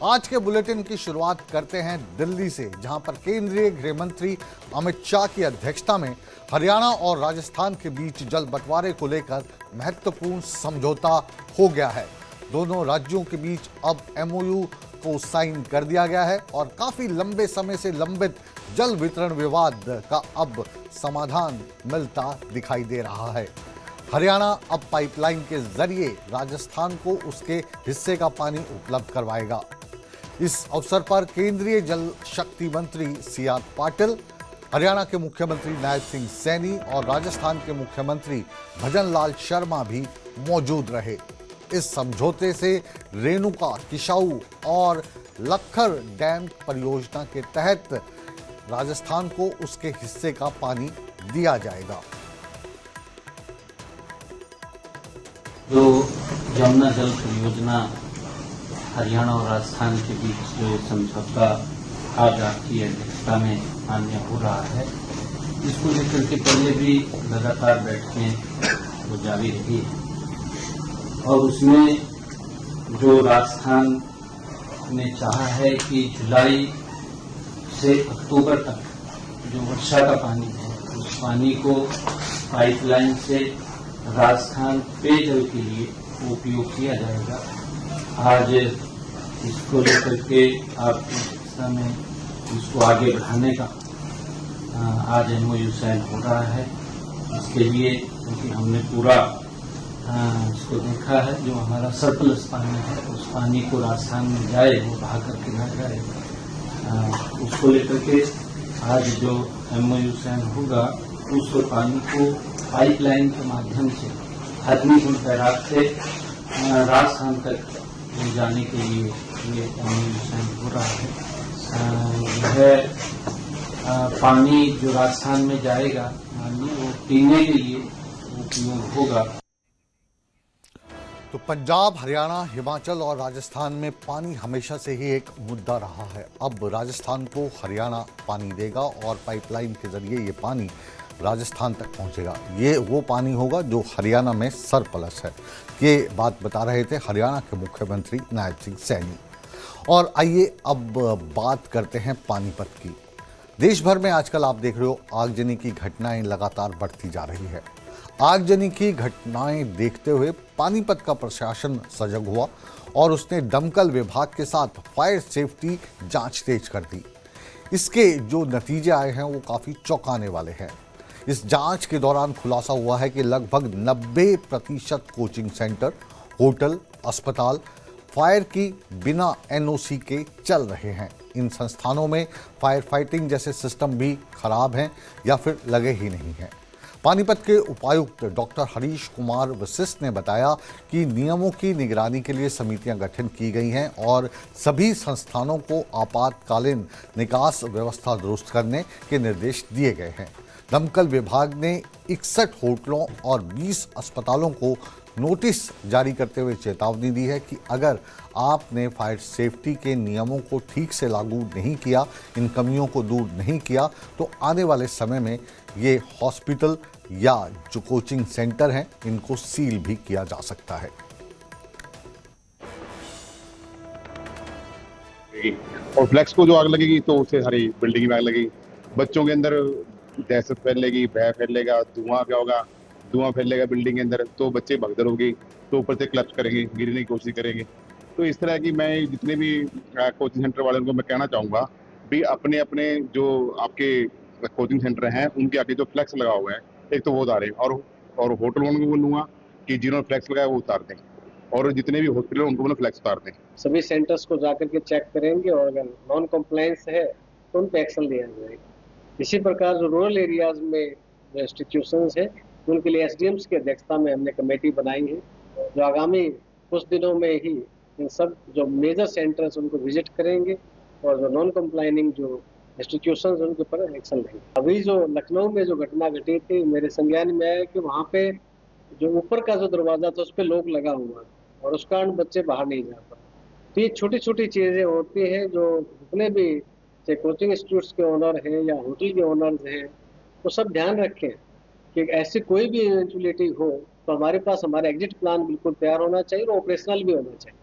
आज के बुलेटिन की शुरुआत करते हैं दिल्ली से, जहां पर केंद्रीय गृह मंत्री अमित शाह की अध्यक्षता में हरियाणा और राजस्थान के बीच जल बंटवारे को लेकर महत्वपूर्ण समझौता हो गया है। दोनों राज्यों के बीच अब एमओयू को साइन कर दिया गया है और काफी लंबे समय से लंबित जल वितरण विवाद का अब समाधान मिलता दिखाई दे रहा है। हरियाणा अब पाइपलाइन के जरिए राजस्थान को उसके हिस्से का पानी उपलब्ध करवाएगा। इस अवसर पर केंद्रीय जल शक्ति मंत्री सी.आर. पाटिल, हरियाणा के मुख्यमंत्री नायब सिंह सैनी और राजस्थान के मुख्यमंत्री भजन लाल शर्मा भी मौजूद रहे। इस समझौते से रेणुका, किशाऊ और लखर डैम परियोजना के तहत राजस्थान को उसके हिस्से का पानी दिया जाएगा। जो यमुना जल परियोजना हरियाणा और राजस्थान के बीच जो समझौता आज आपकी अध्यक्षता में मान्य हो रहा है, इसको लेकर के पहले भी लगातार बैठकें वो जारी रही है और उसमें जो राजस्थान ने चाहा है कि जुलाई से अक्टूबर तक जो वर्षा का पानी है, उस पानी को पाइपलाइन से राजस्थान पेयजल के लिए उपयोग किया जाएगा। आज इसको लेकर के आपकी अध्यक्षता में इसको आगे बढ़ाने का आज एमओयू साइन हो रहा है। इसके लिए क्योंकि हमने पूरा इसको देखा है, जो हमारा सरप्लस पानी है उस पानी को राजस्थान में जाए, वो बहा करके न जाए, उसको लेकर के आज जो एमओयू साइन होगा उस पानी को पाइपलाइन के माध्यम से हथनीकुंड बैराज से राजस्थान तक ले जाने के लिए ये एमओयू साइन हो रहा है। यह पानी जो राजस्थान में जाएगा वो पीने के लिए उपयोग होगा। तो पंजाब, हरियाणा, हिमाचल और राजस्थान में पानी हमेशा से ही एक मुद्दा रहा है। अब राजस्थान को हरियाणा पानी देगा और पाइपलाइन के जरिए ये पानी राजस्थान तक पहुंचेगा। ये वो पानी होगा जो हरियाणा में सरप्लस है। ये बात बता रहे थे हरियाणा के मुख्यमंत्री नायब सिंह सैनी। और आइए अब बात करते हैं पानीपत की। देश भर में आजकल आप देख रहे हो आगजनी की घटनाएं लगातार बढ़ती जा रही है। आगजनी की घटनाएं देखते हुए पानीपत का प्रशासन सजग हुआ और उसने दमकल विभाग के साथ फायर सेफ्टी जांच तेज कर दी। इसके जो नतीजे आए हैं वो काफ़ी चौंकाने वाले हैं। इस जांच के दौरान खुलासा हुआ है कि लगभग 90% कोचिंग सेंटर, होटल, अस्पताल फायर की बिना एनओसी के चल रहे हैं। इन संस्थानों में फायर फाइटिंग जैसे सिस्टम भी खराब हैं या फिर लगे ही नहीं हैं। पानीपत के उपायुक्त डॉक्टर हरीश कुमार वशिष्ठ ने बताया कि नियमों की निगरानी के लिए समितियां गठन की गई हैं और सभी संस्थानों को आपातकालीन निकास व्यवस्था दुरुस्त करने के निर्देश दिए गए हैं। दमकल विभाग ने 61 होटलों और 20 अस्पतालों को नोटिस जारी करते हुए चेतावनी दी है कि अगर आपने फायर सेफ्टी के नियमों को ठीक से लागू नहीं किया, इन कमियों को दूर नहीं किया, तो आने वाले समय में ये हॉस्पिटल या जो कोचिंग सेंटर हैं इनको सील भी किया जा सकता है। और फ्लैक्स को जो आग लगेगी तो उससे सारी बिल्डिंग में आग लगेगी, बच्चों के अंदर दहशत फैलेगी, भय फैलेगा, धुआं क्या होगा, धुआं फैलेगा बिल्डिंग के अंदर, तो बच्चे भगदड़ होगी, तो ऊपर से क्लच करेंगे, गिरने की कोशिश करेंगे। तो इस तरह की मैं जितने भी कोचिंग सेंटर वाले उनको मैं कहना चाहूँगा भी अपने अपने जो आपके कोचिंग सेंटर हैं उनके आगे जो फ्लैक्स लगा हुआ है एक तो वो उतारें, और होटल वालों को बोलूँगा कि जिन्होंने फ्लैक्स लगाया वो उतार दें, और जितने भी हॉस्पिटल हैं उनको बोलो फ्लैक्स उतार दें। सभी सेंटर्स को जाकर के चेक करेंगे और अगर नॉन कंप्लायंस है तो उन पर एक्शन लिया जाएगा। इसी प्रकार जो रूरल एरियाज में जो इंस्टीट्यूशंस है उनके लिए एसडीएम्स की अध्यक्षता में हमने कमेटी बनाई है, जो आगामी कुछ दिनों में ही इन सब जो मेजर सेंटर्स उनको विजिट करेंगे और जो नॉन कंप्लाइनिंग जो इंस्टीट्यूशंस उनके ऊपर एक्शन लेंगे। अभी जो लखनऊ में जो घटना घटी थी, मेरे संज्ञान में आया कि वहाँ पे जो ऊपर का जो दरवाजा था उस पर लोग लगा हुआ और उस कारण बच्चे बाहर नहीं जा पाए। तो ये छोटी छोटी चीजें होती हैं जो जितने भी चाहे कोचिंग इंस्टीट्यूट्स के ओनर हैं या होटल के ओनर्स हैं वो सब ध्यान रखें कि ऐसी कोई भी इवेंचुअलिटी हो तो हमारे पास हमारा एग्जिट प्लान बिल्कुल तैयार होना चाहिए और ऑपरेशनल भी होना चाहिए।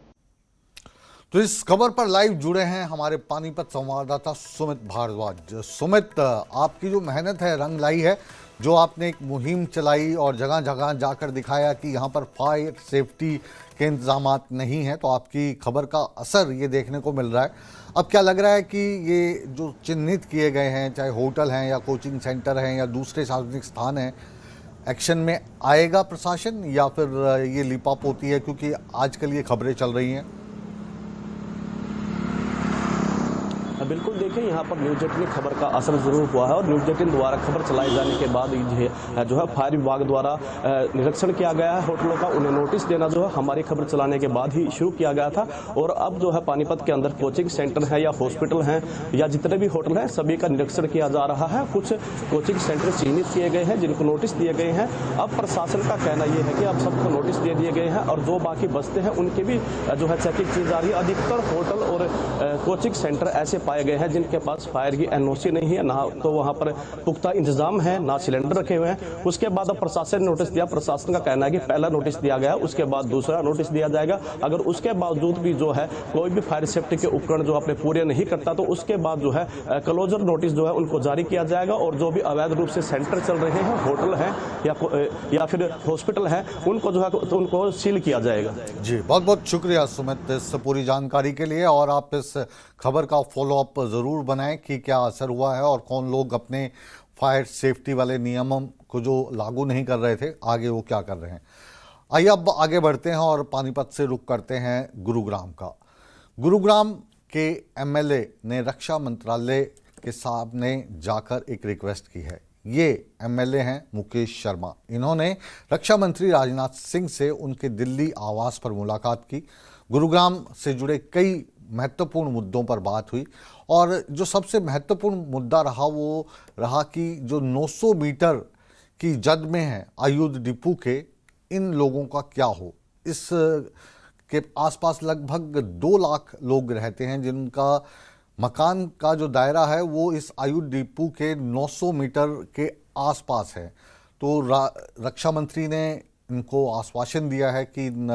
तो इस खबर पर लाइव जुड़े हैं हमारे पानीपत संवाददाता सुमित भारद्वाज। सुमित, आपकी जो मेहनत है रंग लाई है, जो आपने एक मुहिम चलाई और जगह जगह जाकर दिखाया कि यहाँ पर फायर सेफ्टी के इंतजामात नहीं हैं, तो आपकी खबर का असर ये देखने को मिल रहा है। अब क्या लग रहा है कि ये जो चिन्हित किए गए हैं, चाहे होटल हैं या कोचिंग सेंटर हैं या दूसरे सार्वजनिक स्थान हैं, एक्शन में आएगा प्रशासन या फिर ये लिपापोती है, क्योंकि आजकल ये खबरें चल रही हैं? बिल्कुल, देखिए यहाँ पर न्यूज़ 18 खबर का असर जरूर हुआ है और न्यूज़ 18 द्वारा खबर चलाए जाने के बाद जो है फायर विभाग द्वारा निरीक्षण किया गया है होटलों का। उन्हें नोटिस देना जो है हमारी खबर चलाने के बाद ही शुरू किया गया था और अब जो है पानीपत के अंदर कोचिंग सेंटर है या हॉस्पिटल हैं या जितने भी होटल हैं सभी का निरीक्षण किया जा रहा है। कुछ कोचिंग सेंटर चिन्हित किए गए हैं जिनको नोटिस दिए गए हैं। अब प्रशासन का कहना यह है कि अब सबको नोटिस दे दिए गए हैं और जो बाकी बचते हैं उनकी भी जो है चेकिंग की जा रही है। अधिकतर होटल और कोचिंग सेंटर ऐसे पाए गए हैं जिनके पास फायर की एनओसी नहीं है, ना तो वहां पर पुख्ता इंतजाम है, ना सिलेंडर रखे हुए हैं। उसके बाद अब प्रशासन ने नोटिस दिया। प्रशासन का कहना है कि पहला नोटिस दिया गया, उसके बाद दूसरा नोटिस दिया जाएगा। अगर उसके बावजूद भी जो है कोई भी फायर सेफ्टी के उपकरण जो अपने पूरे नहीं करता तो उसके बाद जो है क्लोजर नोटिस जो है उनको जारी किया जाएगा और जो भी अवैध रूप से सेंटर चल रहे हैं, होटल है या फिर हॉस्पिटल है, उनको जो है तो उनको सील किया जाएगा। जी, बहुत बहुत शुक्रिया सुमित इस पूरी जानकारी के लिए, और आप इस खबर का फॉलोअप जरूर बनाएं कि क्या असर हुआ है और कौन लोग अपने फायर सेफ्टी वाले नियमों को जो लागू नहीं कर रहे थे आगे वो क्या कर रहे हैं। आइए अब आगे बढ़ते हैं और पानीपत से रुख करते हैं गुरुग्राम का। गुरुग्राम के एमएलए ने रक्षा मंत्रालय के सामने जाकर एक रिक्वेस्ट की है। ये एमएलए हैं मुकेश शर्मा। इन्होंने रक्षा मंत्री राजनाथ सिंह से उनके दिल्ली आवास पर मुलाकात की। गुरुग्राम से जुड़े कई महत्वपूर्ण मुद्दों पर बात हुई और जो सबसे महत्वपूर्ण मुद्दा रहा वो रहा कि जो 900 मीटर की जद में है आयुध डिपो के, इन लोगों का क्या हो। इस के आसपास लगभग 2 लाख लोग रहते हैं जिनका मकान का जो दायरा है वो इस आयुध डिपो के 900 मीटर के आसपास है। तो रक्षा मंत्री ने इनको आश्वासन दिया है कि इन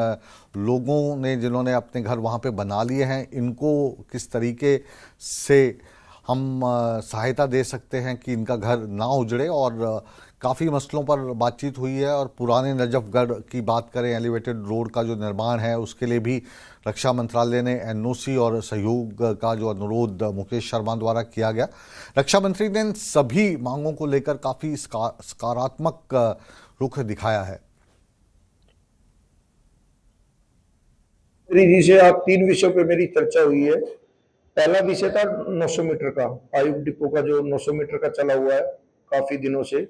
लोगों ने जिन्होंने अपने घर वहाँ पे बना लिए हैं, इनको किस तरीके से हम सहायता दे सकते हैं कि इनका घर ना उजड़े। और काफ़ी मसलों पर बातचीत हुई है और पुराने नजफगढ़ की बात करें, एलिवेटेड रोड का जो निर्माण है उसके लिए भी रक्षा मंत्रालय ने एनओसी और सहयोग का जो अनुरोध मुकेश शर्मा द्वारा किया गया। रक्षा मंत्री ने इन सभी मांगों को लेकर काफ़ी सकारात्मक रुख दिखाया है। जी से आप 3 विषयों पे मेरी चर्चा हुई है। पहला विषय था 900 मीटर का, आयुध डिपो का जो 900 मीटर का चला हुआ है काफी दिनों से,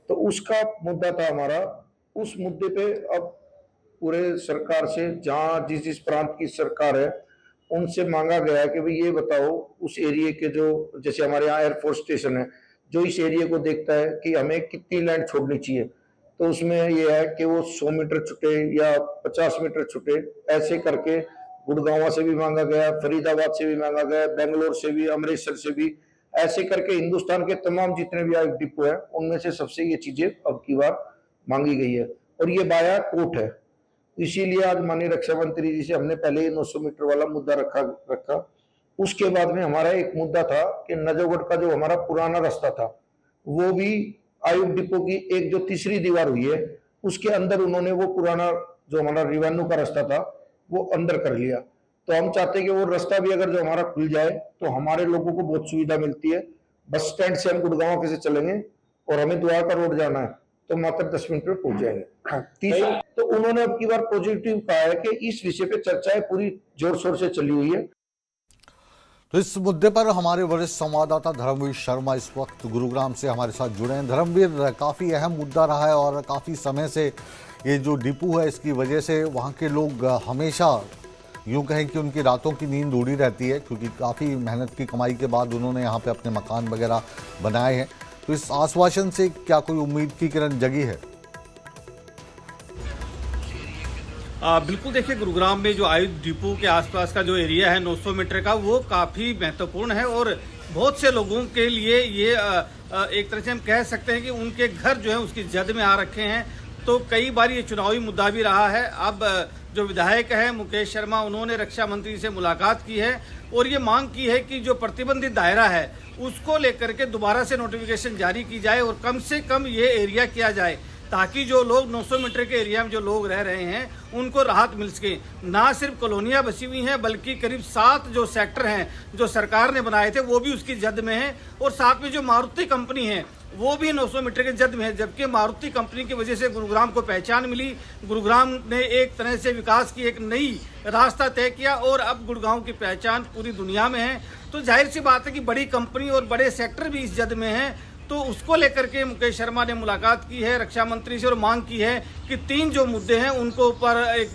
तो उसका मुद्दा था हमारा। उस मुद्दे पे अब पूरे सरकार से, जहां जिस प्रांत की सरकार है उनसे मांगा गया है कि भाई ये बताओ उस एरिया के जो, जैसे हमारे यहाँ एयरफोर्स स्टेशन है जो इस एरिया को देखता है कि हमें कितनी लैंड छोड़नी चाहिए, तो उसमें ये है कि वो 100 मीटर छुटे या 50 मीटर छुटे, ऐसे करके गुड़गांव से भी मांगा गया, फरीदाबाद से भी मांगा गया, बेंगलोर से भी, अमृतसर से भी, ऐसे करके हिंदुस्तान के तमाम जितने भी आयुध डिपो है उनमें से सबसे ये चीजें अब की बार मांगी गई है और ये बाया कोर्ट है। इसीलिए आज माननीय रक्षा मंत्री जी से हमने पहले ही 900 मीटर वाला मुद्दा रखा। उसके बाद में हमारा एक मुद्दा था कि नजफगढ़ का जो हमारा पुराना रास्ता था वो भी आयुध डिपो की एक जो तीसरी दीवार हुई है उसके अंदर उन्होंने वो पुराना जो हमारा रेवेन्यू का रास्ता था वो अंदर कर लिया। तो हम चाहते हैं कि वो रास्ता भी अगर जो हमारा खुल जाए तो हमारे लोगों को बहुत सुविधा मिलती है। बस स्टैंड से हम गुड़गांव कैसे चलेंगे और हमें द्वारका रोड जाना है तो मात्र 10 मिनट में पहुंच जाएंगे। तीसरा, तो उन्होंने अब की बार पॉजिटिव कहा है कि इस विषय पे चर्चाएं पूरी जोर शोर से चली हुई है। तो इस मुद्दे पर हमारे वरिष्ठ संवाददाता धर्मवीर शर्मा इस वक्त गुरुग्राम से हमारे साथ जुड़े हैं। धर्मवीर, काफ़ी अहम मुद्दा रहा है और काफ़ी समय से ये जो डिपो है इसकी वजह से वहाँ के लोग हमेशा यूँ कहें कि उनकी रातों की नींद उड़ी रहती है, क्योंकि काफ़ी मेहनत की कमाई के बाद उन्होंने यहाँ पे अपने मकान वगैरह बनाए हैं। तो इस आश्वासन से क्या कोई उम्मीद की किरण जगी है? बिल्कुल, देखिए गुरुग्राम में जो आयुध डिपो के आसपास का जो एरिया है 900 मीटर का, वो काफ़ी महत्वपूर्ण है और बहुत से लोगों के लिए ये एक तरह से हम कह सकते हैं कि उनके घर जो है उसकी जद में आ रखे हैं। तो कई बार ये चुनावी मुद्दा भी रहा है। अब जो विधायक है मुकेश शर्मा, उन्होंने रक्षा मंत्री से मुलाकात की है और ये मांग की है कि जो प्रतिबंधित दायरा है उसको लेकर के दोबारा से नोटिफिकेशन जारी की जाए और कम से कम ये एरिया किया जाए, ताकि जो लोग 900 मीटर के एरिया में जो लोग रह रहे हैं उनको राहत मिल सके। ना सिर्फ कॉलोनियाँ बसी हुई हैं बल्कि करीब 7 जो सेक्टर हैं जो सरकार ने बनाए थे वो भी उसकी जद में हैं, और साथ में जो मारुति कंपनी है वो भी 900 मीटर के जद में है। जबकि मारुति कंपनी की वजह से गुरुग्राम को पहचान मिली, गुरुग्राम ने एक तरह से विकास की एक नई रास्ता तय किया और अब गुड़गांव की पहचान पूरी दुनिया में है। तो जाहिर सी बात है कि बड़ी कंपनी और बड़े सेक्टर भी इस जद में हैं। तो उसको लेकर के मुकेश शर्मा ने मुलाकात की है रक्षा मंत्री से और मांग की है कि 3 जो मुद्दे हैं उनको ऊपर एक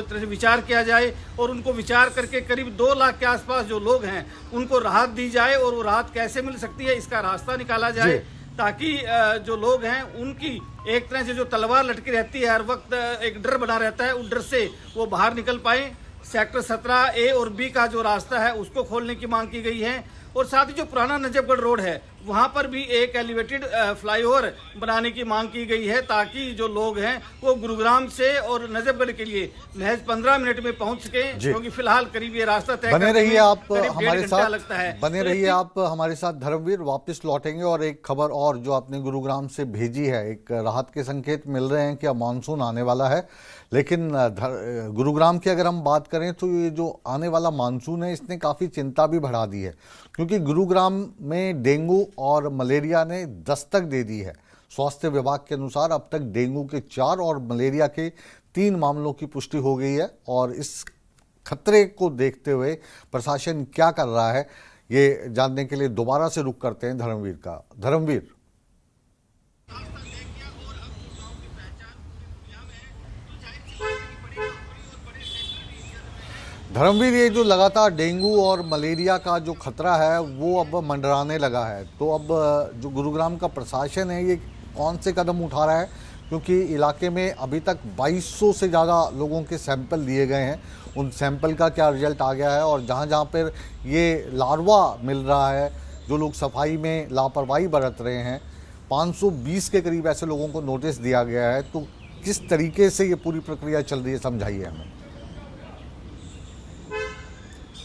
तरह से विचार किया जाए और उनको विचार करके करीब 2 लाख के आसपास जो लोग हैं उनको राहत दी जाए, और वो राहत कैसे मिल सकती है इसका रास्ता निकाला जाए, ताकि जो लोग हैं उनकी एक तरह से जो तलवार लटकी रहती है हर वक्त एक डर बना रहता है, उस डर से वो बाहर निकल पाए। सेक्टर 17 A और B का जो रास्ता है उसको खोलने की मांग की गई है, और साथ ही जो पुराना नजफगढ़ रोड है वहां पर भी एक एलिवेटेड फ्लाईओवर बनाने की मांग की गई है, ताकि जो लोग हैं वो गुरुग्राम से और नजफगढ़ के लिए महज 15 मिनट में पहुंच सके, क्योंकि फिलहाल करीब ये रास्ता तय बने रहिए आप हमारे साथ, लगता है। बने रहिए आप हमारे साथ धर्मवीर, वापस लौटेंगे और एक खबर और जो आपने गुरुग्राम से भेजी है, एक राहत के संकेत मिल रहे हैं कि अब मानसून आने वाला है। लेकिन गुरुग्राम की अगर हम बात करें तो ये जो आने वाला मानसून है इसने काफ़ी चिंता भी बढ़ा दी है, क्योंकि गुरुग्राम में डेंगू और मलेरिया ने दस्तक दे दी है। स्वास्थ्य विभाग के अनुसार अब तक डेंगू के 4 और मलेरिया के 3 मामलों की पुष्टि हो गई है, और इस खतरे को देखते हुए प्रशासन क्या कर रहा है ये जानने के लिए दोबारा से रुख करते हैं धर्मवीर का। धर्मवीर, धर्मवीर, ये जो लगातार डेंगू और मलेरिया का जो खतरा है वो अब मंडराने लगा है, तो अब जो गुरुग्राम का प्रशासन है ये कौन से कदम उठा रहा है? क्योंकि इलाके में अभी तक 2200 से ज़्यादा लोगों के सैंपल लिए गए हैं, उन सैंपल का क्या रिजल्ट आ गया है, और जहाँ जहाँ पर ये लार्वा मिल रहा है, जो लोग सफाई में लापरवाही बरत रहे हैं, 520 के करीब ऐसे लोगों को नोटिस दिया गया है। तो किस तरीके से ये पूरी प्रक्रिया चल रही है, समझाइए हमें।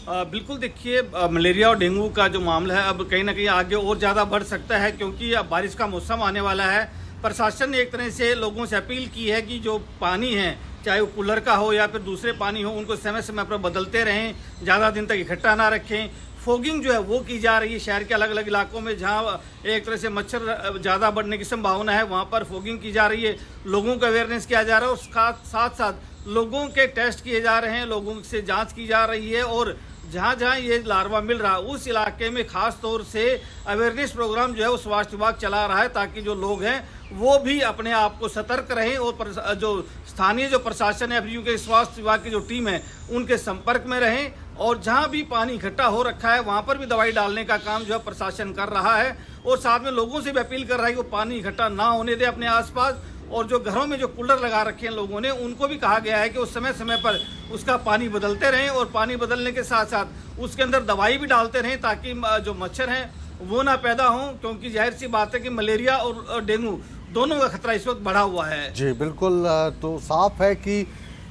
बिल्कुल, देखिए मलेरिया और डेंगू का जो मामला है अब कहीं ना कहीं आगे और ज़्यादा बढ़ सकता है, क्योंकि अब बारिश का मौसम आने वाला है। प्रशासन ने एक तरह से लोगों से अपील की है कि जो पानी है, चाहे वो कूलर का हो या फिर दूसरे पानी हो, उनको समय समय पर बदलते रहें, ज़्यादा दिन तक इकट्ठा ना रखें। फॉगिंग जो है वो की जा रही है शहर के अलग अलग इलाकों में, जहाँ एक तरह से मच्छर ज़्यादा बढ़ने की संभावना है वहाँ पर फॉगिंग की जा रही है, लोगों का अवेयरनेस किया जा रहा है, और साथ साथ लोगों के टेस्ट किए जा रहे हैं, लोगों से जांच की जा रही है, और जहाँ जहाँ ये लार्वा मिल रहा है उस इलाके में खास तौर से अवेयरनेस प्रोग्राम जो है वो स्वास्थ्य विभाग चला रहा है, ताकि जो लोग हैं वो भी अपने आप को सतर्क रहें और जो स्थानीय जो प्रशासन है, क्योंकि स्वास्थ्य विभाग की जो टीम है उनके संपर्क में रहें, और जहाँ भी पानी इकट्ठा हो रखा है वहाँ पर भी दवाई डालने का काम जो है प्रशासन कर रहा है, और साथ में लोगों से भी अपील कर रहा है कि वो पानी इकट्ठा ना होने दे अपने आसपास। और जो घरों में जो कूलर लगा रखे हैं लोगों ने, उनको भी कहा गया है कि उस समय समय पर उसका पानी बदलते रहें, और पानी बदलने के साथ साथ उसके अंदर दवाई भी डालते रहें, ताकि जो मच्छर हैं वो ना पैदा हों, क्योंकि जाहिर सी बात है कि मलेरिया और डेंगू दोनों का खतरा इस वक्त बढ़ा हुआ है। जी बिल्कुल, तो साफ है कि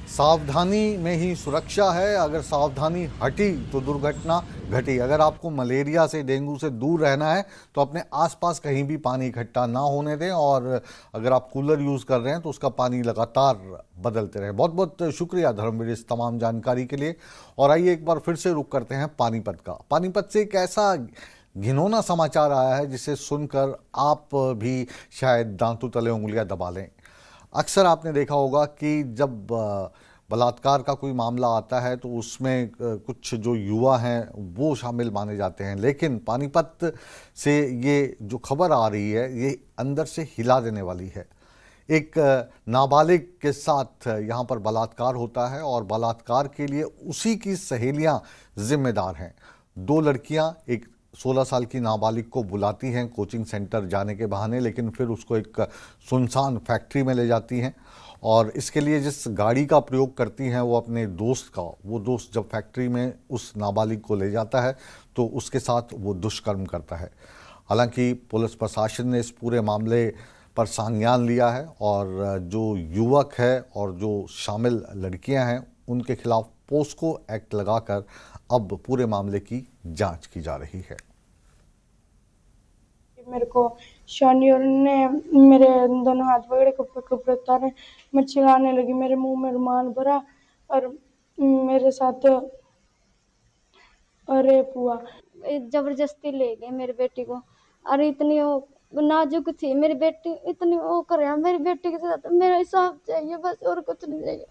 सावधानी में ही सुरक्षा है। अगर सावधानी हटी तो दुर्घटना घटी। अगर आपको मलेरिया से, डेंगू से दूर रहना है तो अपने आसपास कहीं भी पानी इकट्ठा ना होने दें, और अगर आप कूलर यूज़ कर रहे हैं तो उसका पानी लगातार बदलते रहें। बहुत बहुत शुक्रिया धर्मवीर इस तमाम जानकारी के लिए। और आइए एक बार फिर से रुख करते हैं पानीपत का। पानीपत से एक ऐसा घिनौना समाचार आया है जिसे सुनकर आप भी शायद दांतों तले उंगलियां दबा लें। अक्सर आपने देखा होगा कि जब बलात्कार का कोई मामला आता है तो उसमें कुछ जो युवा हैं वो शामिल माने जाते हैं, लेकिन पानीपत से ये जो खबर आ रही है ये अंदर से हिला देने वाली है। एक नाबालिग के साथ यहाँ पर बलात्कार होता है, और बलात्कार के लिए उसी की सहेलियाँ जिम्मेदार हैं। 2 लड़कियाँ एक 16 साल की नाबालिग को बुलाती हैं कोचिंग सेंटर जाने के बहाने, लेकिन फिर उसको एक सुनसान फैक्ट्री में ले जाती हैं, और इसके लिए जिस गाड़ी का प्रयोग करती हैं वो अपने दोस्त का, वो दोस्त जब फैक्ट्री में उस नाबालिग को ले जाता है तो उसके साथ वो दुष्कर्म करता है। हालांकि पुलिस प्रशासन ने इस पूरे मामले पर संज्ञान लिया है और जो युवक है और जो शामिल लड़कियां हैं उनके खिलाफ पोस्को एक्ट लगाकर अब पूरे मामले की जांच की जा रही है। मेरे को शानियोर ने मेरे दोनों हाथ पकड़े, कपड़े उतारे, मैं चिल्लाने लगी, मेरे मुंह में रुमाल भरा और मेरे साथ रेप हुआ। जबरदस्ती ले गए मेरी बेटी को। अरे इतनी वो नाजुक थी मेरी बेटी, इतनी वो करे मेरी बेटी के साथ। मेरा हिसाब चाहिए बस, और कुछ नहीं चाहिए।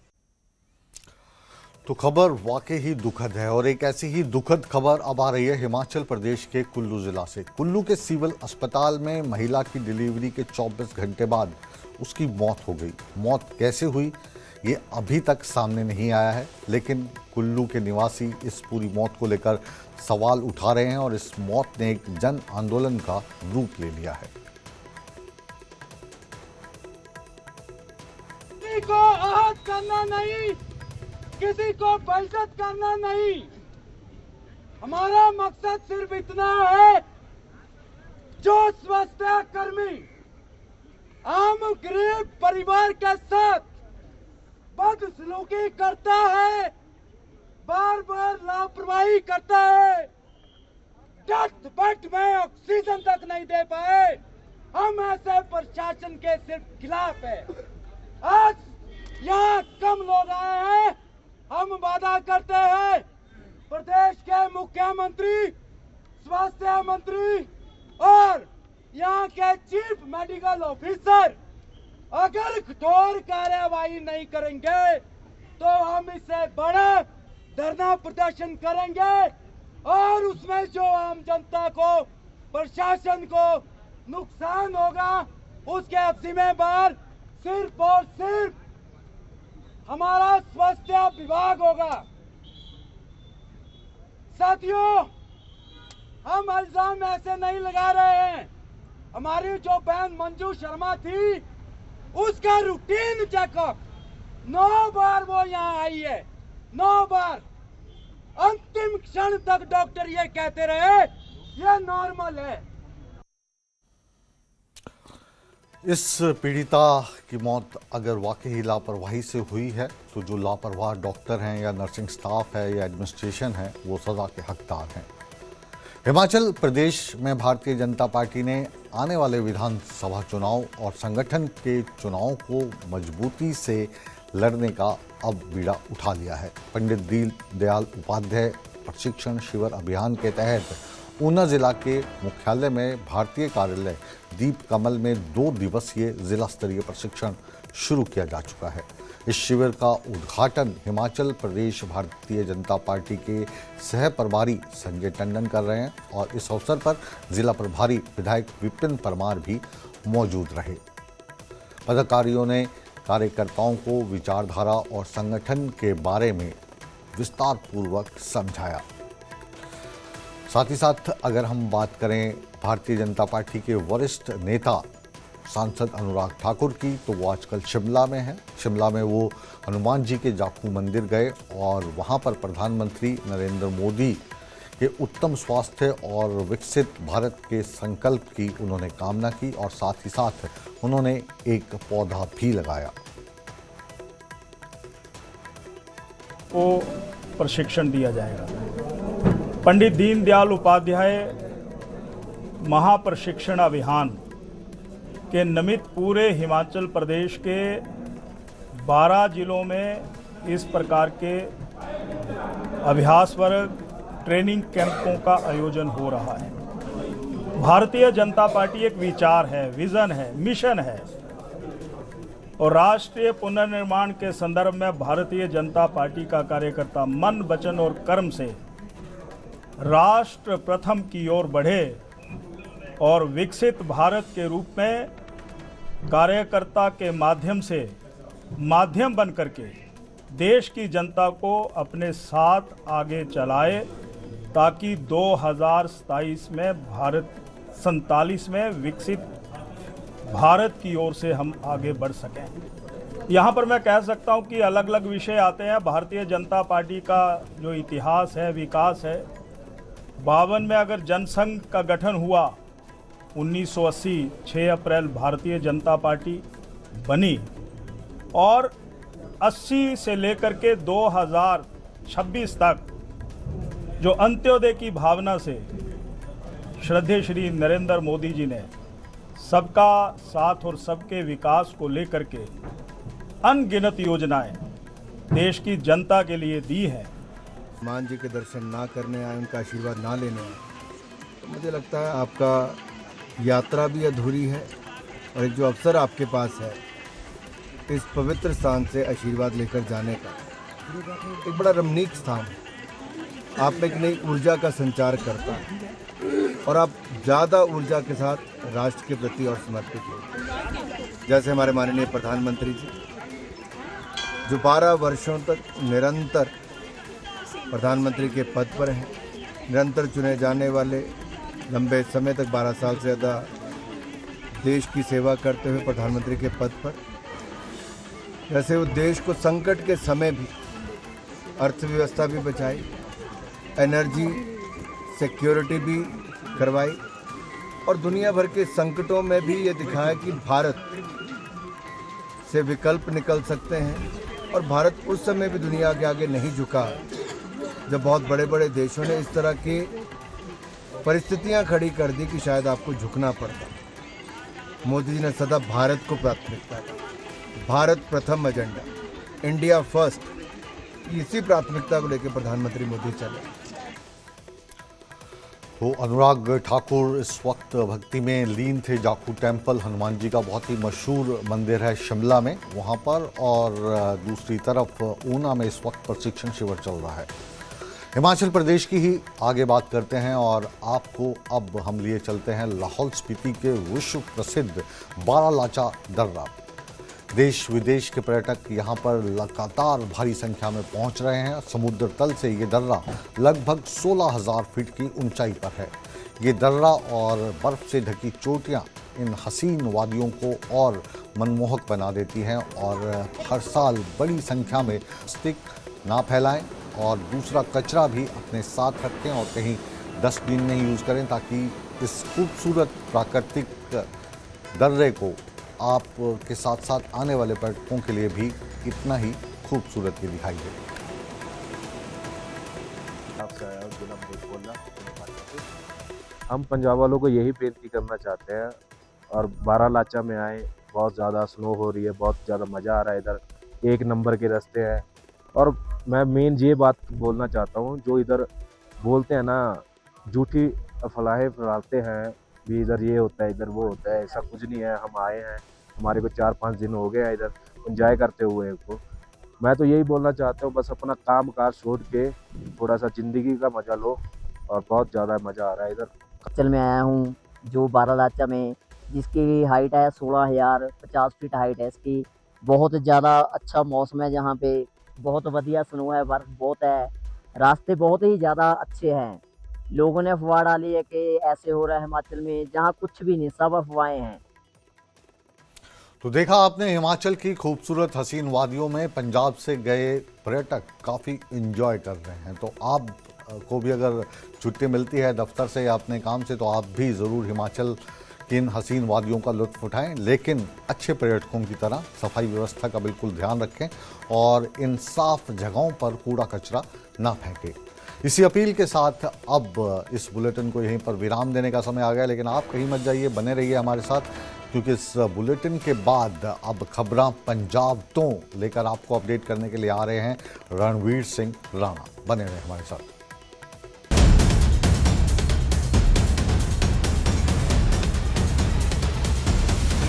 तो खबर वाकई ही दुखद है और एक ऐसी ही दुखद खबर अब आ रही है हिमाचल प्रदेश के कुल्लू जिला से। कुल्लू के सिविल अस्पताल में महिला की डिलीवरी के 24 घंटे बाद उसकी मौत हो गई। मौत कैसे हुई ये अभी तक सामने नहीं आया है, लेकिन कुल्लू के निवासी इस पूरी मौत को लेकर सवाल उठा रहे हैं और इस मौत ने एक जन आंदोलन का रूप ले लिया है। किसी को आहत करना नहीं, किसी को बेइज्जत करना नहीं। हमारा मकसद सिर्फ इतना है, जो स्वास्थ्य कर्मी आम गरीब परिवार के साथ बदसलूकी करता है, बार बार लापरवाही करता है, डेथ बेड में ऑक्सीजन तक नहीं दे पाए, हम ऐसे प्रशासन के सिर्फ खिलाफ है। आज यहाँ कम लोग आए हैं, हम वादा करते हैं प्रदेश के मुख्यमंत्री, स्वास्थ्य मंत्री और यहाँ के चीफ मेडिकल ऑफिसर अगर कठोर कार्यवाही नहीं करेंगे तो हम इससे बड़ा धरना प्रदर्शन करेंगे और उसमें जो आम जनता को, प्रशासन को नुकसान होगा उसके जिम्मेदार सिर्फ और सिर्फ हमारा स्वास्थ्य विभाग होगा। साथियों, हम इल्जाम ऐसे नहीं लगा रहे हैं। हमारी जो बहन मंजू शर्मा थी उसका रूटीन चेकअप 9 बार वो यहाँ आई है, 9 बार। अंतिम क्षण तक डॉक्टर ये कहते रहे ये नॉर्मल है। इस पीड़िता की मौत अगर वाकई लापरवाही से हुई है तो जो लापरवाह डॉक्टर हैं या नर्सिंग स्टाफ है या एडमिनिस्ट्रेशन है वो सज़ा के हकदार हैं। हिमाचल प्रदेश में भारतीय जनता पार्टी ने आने वाले विधानसभा चुनाव और संगठन के चुनावों को मजबूती से लड़ने का अब बीड़ा उठा लिया है। पंडित दीनदयाल उपाध्याय प्रशिक्षण शिविर अभियान के तहत ऊना जिला के मुख्यालय में भारतीय कार्यालय दीप कमल में 2 दिवसीय जिला स्तरीय प्रशिक्षण शुरू किया जा चुका है। इस शिविर का उद्घाटन हिमाचल प्रदेश भारतीय जनता पार्टी के सह प्रभारी संजय टंडन कर रहे हैं और इस अवसर पर जिला प्रभारी विधायक विपिन परमार भी मौजूद रहे। पदाधिकारियों ने कार्यकर्ताओं को विचारधारा और संगठन के बारे में विस्तार पूर्वक समझाया। साथ ही साथ अगर हम बात करें भारतीय जनता पार्टी के वरिष्ठ नेता सांसद अनुराग ठाकुर की, तो वो आजकल शिमला में हैं। शिमला में वो हनुमान जी के जाखू मंदिर गए और वहाँ पर प्रधानमंत्री नरेंद्र मोदी के उत्तम स्वास्थ्य और विकसित भारत के संकल्प की उन्होंने कामना की और साथ ही साथ उन्होंने एक पौधा भी लगाया। को प्रशिक्षण दिया जाएगा। पंडित दीनदयाल उपाध्याय महाप्रशिक्षण अभियान के निमित्त पूरे हिमाचल प्रदेश के 12 जिलों में इस प्रकार के अभ्यास वर्ग ट्रेनिंग कैंपों का आयोजन हो रहा है। भारतीय जनता पार्टी एक विचार है, विजन है, मिशन है और राष्ट्रीय पुनर्निर्माण के संदर्भ में भारतीय जनता पार्टी का कार्यकर्ता मन, वचन और कर्म से राष्ट्र प्रथम की ओर बढ़े और विकसित भारत के रूप में कार्यकर्ता के माध्यम से माध्यम बन करके देश की जनता को अपने साथ आगे चलाए ताकि 2027 में 47 में विकसित भारत की ओर से हम आगे बढ़ सकें। यहाँ पर मैं कह सकता हूँ कि अलग अलग विषय आते हैं। भारतीय जनता पार्टी का जो इतिहास है, विकास है, 52 में अगर जनसंघ का गठन हुआ 1980 6 अप्रैल भारतीय जनता पार्टी बनी और 80 से लेकर के 2026 तक जो अंत्योदय की भावना से श्रद्धेय श्री नरेंद्र मोदी जी ने सबका साथ और सबके विकास को लेकर के अनगिनत योजनाएं देश की जनता के लिए दी है। हनुमान जी के दर्शन ना करने आए, उनका आशीर्वाद ना लेने आए, तो मुझे लगता है आपका यात्रा भी अधूरी है और एक जो अवसर आपके पास है इस पवित्र स्थान से आशीर्वाद लेकर जाने का, एक बड़ा रमणीक स्थान है। आप में एक नई ऊर्जा का संचार करता है और आप ज़्यादा ऊर्जा के साथ राष्ट्र के प्रति और समर्पित हो। जैसे हमारे माननीय प्रधानमंत्री जी जो 12 वर्षों तक निरंतर प्रधानमंत्री के पद पर हैं, निरंतर चुने जाने वाले, लंबे समय तक 12 साल से ज़्यादा देश की सेवा करते हुए प्रधानमंत्री के पद पर, जैसे वो देश को संकट के समय भी अर्थव्यवस्था भी बचाई, एनर्जी सिक्योरिटी भी करवाई और दुनिया भर के संकटों में भी ये दिखाया कि भारत से विकल्प निकल सकते हैं। और भारत उस समय भी दुनिया के आगे नहीं झुका जब बहुत बड़े बड़े देशों ने इस तरह की परिस्थितियां खड़ी कर दी कि शायद आपको झुकना पड़ता। मोदी जी ने सदा भारत को प्राथमिकता दी, भारत प्रथम एजेंडा, इंडिया फर्स्ट, इसी प्राथमिकता को लेकर प्रधानमंत्री मोदी चले। तो अनुराग ठाकुर इस वक्त भक्ति में लीन थे। जाखू टेम्पल हनुमान जी का बहुत ही मशहूर मंदिर है शिमला में, वहाँ पर, और दूसरी तरफ ऊना में इस वक्त प्रशिक्षण शिविर चल रहा है। हिमाचल प्रदेश की ही आगे बात करते हैं और आपको अब हम लिए चलते हैं लाहौल स्पीति के विश्व प्रसिद्ध बारालाचा दर्रा। देश विदेश के पर्यटक यहाँ पर लगातार भारी संख्या में पहुँच रहे हैं। समुद्र तल से ये दर्रा लगभग 16,000 फीट की ऊंचाई पर है। ये दर्रा और बर्फ़ से ढकी चोटियाँ इन हसीन वादियों को और मनमोहक बना देती हैं। और हर साल बड़ी संख्या में प्लास्टिक ना फैलाएं और दूसरा कचरा भी अपने साथ रखें और कहीं डस्टबिन नहीं यूज़ करें, ताकि इस खूबसूरत प्राकृतिक दर्रे को आप के साथ साथ आने वाले पर्यटकों के लिए भी इतना ही खूबसूरत ही दिखाई दे। हम पंजाब वालों को यही बेनती करना चाहते हैं और बारालाचा में आए, बहुत ज़्यादा स्नो हो रही है, बहुत ज़्यादा मज़ा आ रहा है। इधर एक नंबर के रास्ते हैं और मैं मेन ये बात बोलना चाहता हूँ, जो इधर बोलते हैं ना, झूठी अफवाहें फैलाते हैं भी इधर ये होता है, इधर वो होता है, ऐसा कुछ नहीं है। हम आए हैं, हमारे को 4-5 दिन हो गए हैं इधर एंजॉय करते हुए को। मैं तो यही बोलना चाहता हूँ, बस अपना काम काज छोड़ के थोड़ा सा ज़िंदगी का मज़ा लो और बहुत ज़्यादा मज़ा आ रहा है इधर। हिमाचल में आया हूँ जो बारालाचा में, जिसकी हाइट है 16,050 फीट हाइट है इसकी। बहुत ज़्यादा अच्छा मौसम है, जहाँ पे बहुत बढ़िया स्नो है, बर्फ बहुत है, रास्ते बहुत ही ज़्यादा अच्छे हैं। लोगों ने अफवाह डाली है कि ऐसे हो रहा है हिमाचल में, जहाँ कुछ भी नहीं, सब अफवाहें हैं। तो देखा आपने हिमाचल की खूबसूरत हसीन वादियों में पंजाब से गए पर्यटक काफ़ी एंजॉय कर रहे हैं। तो आप को भी अगर छुट्टी मिलती है दफ्तर से या अपने काम से, तो आप भी ज़रूर हिमाचल की इन हसीन वादियों का लुत्फ़ उठाएं, लेकिन अच्छे पर्यटकों की तरह सफाई व्यवस्था का बिल्कुल ध्यान रखें और इन साफ जगहों पर कूड़ा कचरा ना फेंकें। इसी अपील के साथ अब इस बुलेटिन को यहीं पर विराम देने का समय आ गया, लेकिन आप कहीं मत जाइए, बने रहिए हमारे साथ, क्योंकि इस बुलेटिन के बाद अब खबरां पंजाब तो लेकर आपको अपडेट करने के लिए आ रहे हैं रणवीर सिंह राणा। बने रहे हमारे साथ।